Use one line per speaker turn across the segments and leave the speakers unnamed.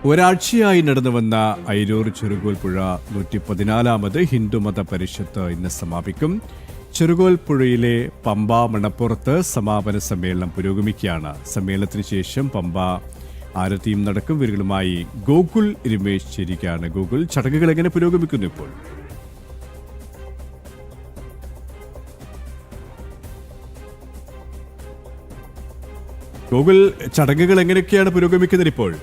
ഒരാഴ്ചയായി നടന്നുവന്ന അയിരൂർ ചെറുകോൽപ്പുഴ 114ാമത് ഹിന്ദുമത പരിഷത്ത് ഇന്ന് സമാപിക്കും. ചെറുകോൽപ്പുഴയിലെ പമ്പ മണപ്പുറത്ത് സമാപന സമ്മേളനം പുരോഗമിക്കുകയാണ്. സമ്മേളനത്തിന് ശേഷം പമ്പ ആരതിയും നടക്കും. ഇവരുമായി ഗോകുൽ രമേശ് ചേരുകയാണ്. ഗോകുൽ, ചടങ്ങുകൾ എങ്ങനെ പുരോഗമിക്കുന്നു ഇപ്പോൾ? ഗോകുൽ, ചടങ്ങുകൾ എങ്ങനെയൊക്കെയാണ് പുരോഗമിക്കുന്നത് ഇപ്പോൾ?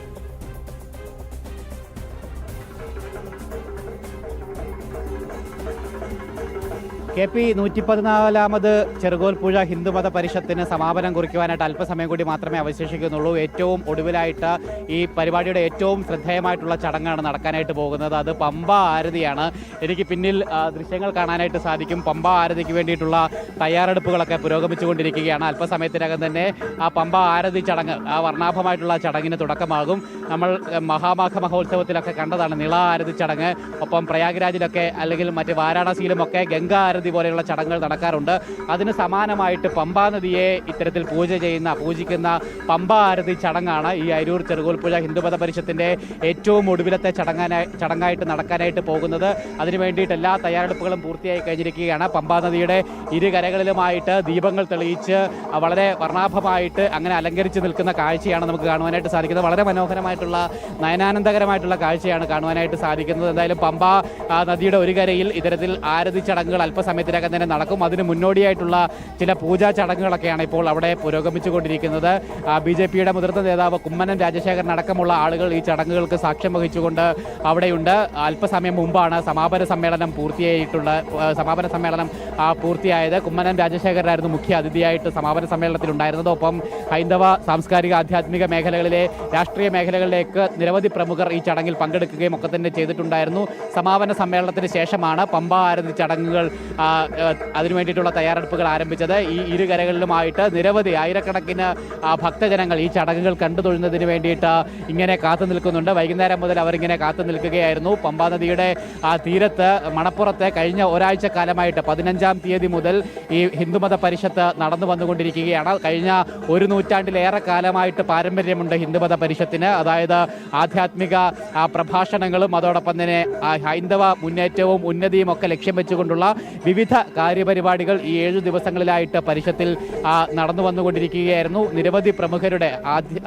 KP 114ാമത് ചെറുകോൽപ്പുഴ ഹിന്ദുമത പരിഷത്തിന് സമാപനം കുറിക്കുവാനായിട്ട് അല്പസമയം കൂടി മാത്രമേ അവശേഷിക്കുന്നുള്ളൂ. ഏറ്റവും ഒടുവിലായിട്ട് ഈ പരിപാടിയുടെ ഏറ്റവും ശ്രദ്ധേയമായിട്ടുള്ള ചടങ്ങാണ് നടക്കാനായിട്ട് പോകുന്നത്. അത് പമ്പ ആരതിയാണ്. എനിക്ക് പിന്നിൽ ദൃശ്യങ്ങൾ കാണാനായിട്ട് സാധിക്കും. പമ്പ ആരതിക്ക് വേണ്ടിയിട്ടുള്ള തയ്യാറെടുപ്പുകളൊക്കെ പുരോഗമിച്ചുകൊണ്ടിരിക്കുകയാണ്. അല്പസമയത്തിനകം തന്നെ ആ പമ്പ ആരതി ചടങ്ങ്, ആ വർണ്ണാഭമായിട്ടുള്ള ചടങ്ങിന് തുടക്കമാകും. നമ്മൾ മഹാമാഘ മഹോത്സവത്തിലൊക്കെ കണ്ടതാണ് നിള ആരതി ചടങ്ങ്. ഒപ്പം പ്രയാഗ്രാജിലൊക്കെ അല്ലെങ്കിൽ മറ്റ് വാരാണസിയിലുമൊക്കെ ഗംഗാ ആരതി പോലെയുള്ള ചടങ്ങുകൾ നടക്കാറുണ്ട്. അതിന് സമാനമായിട്ട് പമ്പാ നദിയെ ഇത്തരത്തിൽ പൂജിക്കുന്ന പമ്പ ആരതി ചടങ്ങാണ് ഈ അയിരൂർ ചെറുകോൽപ്പുഴ ഹിന്ദുമത പരിഷത്തിന്റെ ഏറ്റവും ഒടുവിലത്തെ ചടങ്ങായിട്ട് നടക്കാനായിട്ട് പോകുന്നത്. അതിനു വേണ്ടിയിട്ട് എല്ലാ തയ്യാറെടുപ്പുകളും പൂർത്തിയായി കഴിഞ്ഞിരിക്കുകയാണ്. പമ്പാ നദിയുടെ ഇരുകരകളിലുമായിട്ട് ദീപങ്ങൾ തെളിയിച്ച് വളരെ വർണ്ണാഭമായിട്ട് അങ്ങനെ അലങ്കരിച്ച് നിൽക്കുന്ന കാഴ്ചയാണ് നമുക്ക് കാണുവാനായിട്ട് സാധിക്കുന്നത്. വളരെ മനോഹരമായിട്ടുള്ള നയനാനന്ദകരമായിട്ടുള്ള കാഴ്ചയാണ് കാണുവാനായിട്ട് സാധിക്കുന്നത്. എന്തായാലും പമ്പ നദിയുടെ ഒരു കരയിൽ ഇത്തരത്തിൽ ആരതി ചടങ്ങുകൾ അല്പസമയത്തിനകം തന്നെ നടക്കും. അതിന് മുന്നോടിയായിട്ടുള്ള ചില പൂജാ ചടങ്ങുകളൊക്കെയാണ് ഇപ്പോൾ അവിടെ പുരോഗമിച്ചുകൊണ്ടിരിക്കുന്നത്. BJPയുടെ മുതിർന്ന നേതാവ് കുമ്മനം രാജശേഖരൻ അടക്കമുള്ള ആളുകൾ ഈ ചടങ്ങുകൾക്ക് സാക്ഷ്യം വഹിച്ചുകൊണ്ട് അവിടെയുണ്ട്. അല്പസമയം മുമ്പാണ് സമാപന സമ്മേളനം പൂർത്തിയായത്. കുമ്മനം രാജശേഖരനായിരുന്നു മുഖ്യ അതിഥിയായിട്ട് സമാപന സമ്മേളനത്തിൽ ഉണ്ടായിരുന്നത്. ഒപ്പം ഹൈന്ദവ സാംസ്കാരിക ആധ്യാത്മിക മേഖലകളിലെ രാഷ്ട്രീയ മേഖലകളിലേക്ക് നിരവധി പ്രമുഖർ ഈ ചടങ്ങിൽ പങ്കെടുക്കുകയും ഒക്കെ തന്നെ ചെയ്തിട്ടുണ്ടായിരുന്നു. സമാപന സമ്മേളനത്തിന് ശേഷമാണ് പമ്പ ആരതി ചടങ്ങുകൾ അതിനു വേണ്ടിയിട്ടുള്ള തയ്യാറെടുപ്പുകൾ ആരംഭിച്ചത്. ഈ ഇരുകരകളിലുമായിട്ട് നിരവധി ആയിരക്കണക്കിന് ഭക്തജനങ്ങൾ ഈ ചടങ്ങുകൾ കണ്ടു തൊഴുന്നതിന് വേണ്ടിയിട്ട് ഇങ്ങനെ കാത്തു നിൽക്കുന്നുണ്ട്. വൈകുന്നേരം മുതൽ അവരിങ്ങനെ കാത്തു നിൽക്കുകയായിരുന്നു. പമ്പാ നദിയുടെ തീരത്ത് മണപ്പുറത്ത് കഴിഞ്ഞ ഒരാഴ്ച കാലമായിട്ട് 15-ാം തീയതി മുതൽ ഈ ഹിന്ദുമത പരിഷത്ത് നടന്നു വന്നുകൊണ്ടിരിക്കുകയാണ്. കഴിഞ്ഞ ഒരു നൂറ്റാണ്ടിലേറെ കാലമായിട്ട് പാരമ്പര്യമുണ്ട് ഹിന്ദുമത പരിഷത്തിന്. അതായത് ആധ്യാത്മിക പ്രഭാഷണങ്ങളും അതോടൊപ്പം തന്നെ ഹൈന്ദവ മുന്നേറ്റവും ഉന്നതിയും ഒക്കെ ലക്ഷ്യം വെച്ചുകൊണ്ടുള്ള വിവിധ കാര്യപരിപാടികൾ ഈ 7 ദിവസങ്ങളിലായിട്ട് പരിഷത്തിൽ നടന്നു വന്നുകൊണ്ടിരിക്കുകയായിരുന്നു. നിരവധി പ്രമുഖരുടെ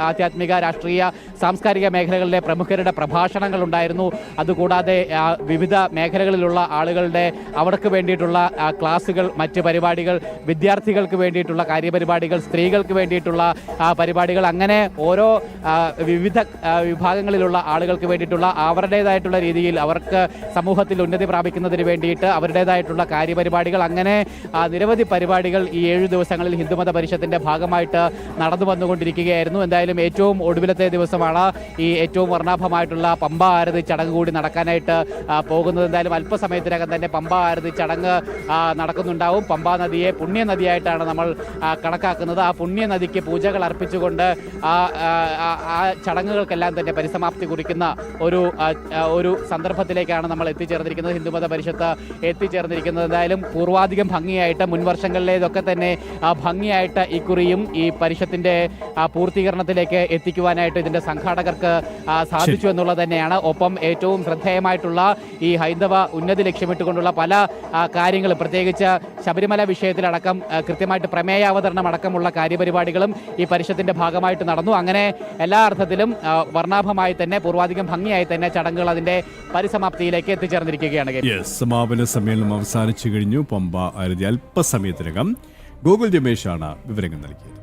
ആധ്യാത്മിക രാഷ്ട്രീയ സാംസ്കാരിക മേഖലകളിലെ പ്രമുഖരുടെ പ്രഭാഷണങ്ങൾ ഉണ്ടായിരുന്നു. അതുകൂടാതെ വിവിധ മേഖലകളിലുള്ള ആളുകളുടെ അവർക്ക് വേണ്ടിയിട്ടുള്ള ക്ലാസുകൾ, മറ്റ് പരിപാടികൾ, വിദ്യാർത്ഥികൾക്ക് വേണ്ടിയിട്ടുള്ള കാര്യപരിപാടികൾ, സ്ത്രീകൾക്ക് വേണ്ടിയിട്ടുള്ള പരിപാടികൾ, അങ്ങനെ ഓരോ വിവിധ വിഭാഗങ്ങളിലുള്ള ആളുകൾക്ക് വേണ്ടിയിട്ടുള്ള അവരുടേതായിട്ടുള്ള രീതിയിൽ അവർക്ക് സമൂഹത്തിൽ ഉന്നതി പ്രാപിക്കുന്നതിന് വേണ്ടിയിട്ട് അവരുടേതായിട്ടുള്ള കാര്യപരിപാടികൾ, അങ്ങനെ നിരവധി പരിപാടികൾ ഈ 7 ദിവസങ്ങളിൽ ഹിന്ദുമത പരിഷത്തിന്റെ ഭാഗമായിട്ട് നടന്നു വന്നുകൊണ്ടിരിക്കുകയായിരുന്നു. എന്തായാലും ഏറ്റവും ഒടുവിലത്തെ ദിവസമാണ് ഈ ഏറ്റവും വർണ്ണാഭമായിട്ടുള്ള പമ്പ ആരതി ചടങ്ങ് കൂടി നടക്കാനായിട്ട് പോകുന്നത്. എന്തായാലും അല്പസമയത്തിനകം തന്നെ പമ്പ ആരതി ചടങ്ങ് നടക്കുന്നുണ്ടാവും. പമ്പാ നദിയെ പുണ്യനദിയായിട്ടാണ് നമ്മൾ കണക്കാക്കുന്നത്. ആ പുണ്യനദിക്ക് പൂജകൾ അർപ്പിച്ചുകൊണ്ട് ആ ചടങ്ങുകൾക്കെല്ലാം തന്നെ പരിസമാപ്തി കുറിക്കുന്ന ഒരു സന്ദർഭത്തിലേക്കാണ് നമ്മൾ എത്തിച്ചേർന്നിരിക്കുന്നത്. ഹിന്ദുമത പരിഷത്ത് എത്തിച്ചേർന്നിരിക്കുന്നത് എന്തായാലും പൂർവാധികം ഭംഗിയായിട്ട്, മുൻ വർഷങ്ങളിലേതൊക്കെ തന്നെ ഭംഗിയായിട്ട് ഇക്കുറിയും ഈ പരിഷത്തിന്റെ പൂർത്തീകരണത്തിലേക്ക് എത്തിക്കുവാനായിട്ട് ഇതിന്റെ സംഘാടകർക്ക് സാധിച്ചു എന്നുള്ളത് തന്നെയാണ്. ഒപ്പം ഏറ്റവും ശ്രദ്ധേയമായിട്ടുള്ള ഈ ഹൈന്ദവ ഉന്നതി ലക്ഷ്യമിട്ടുകൊണ്ടുള്ള പല കാര്യങ്ങളും, പ്രത്യേകിച്ച് ശബരിമല വിഷയത്തിലടക്കം കൃത്യമായിട്ട് പ്രമേയാവതരണം അടക്കമുള്ള കാര്യപരിപാടികളും ഈ പരിഷത്തിന്റെ ഭാഗമായിട്ട് നടന്നു. അങ്ങനെ എല്ലാ അർത്ഥത്തിലും വർണ്ണാഭമായി തന്നെ, പൂർവാധികം ഭംഗിയായി തന്നെ ചടങ്ങുകൾ അതിന്റെ പരിസമാപ്തിയിലേക്ക് എത്തിച്ചേർന്നിരിക്കുകയാണ്.
സമാപന സമ്മേളനം അവസാനിച്ചു കഴിഞ്ഞു. പമ്പ ആരതി അല്പസമയത്തിനകം. ഗോകുൽ രമേശാണ് വിവരങ്ങൾ നൽകിയത്.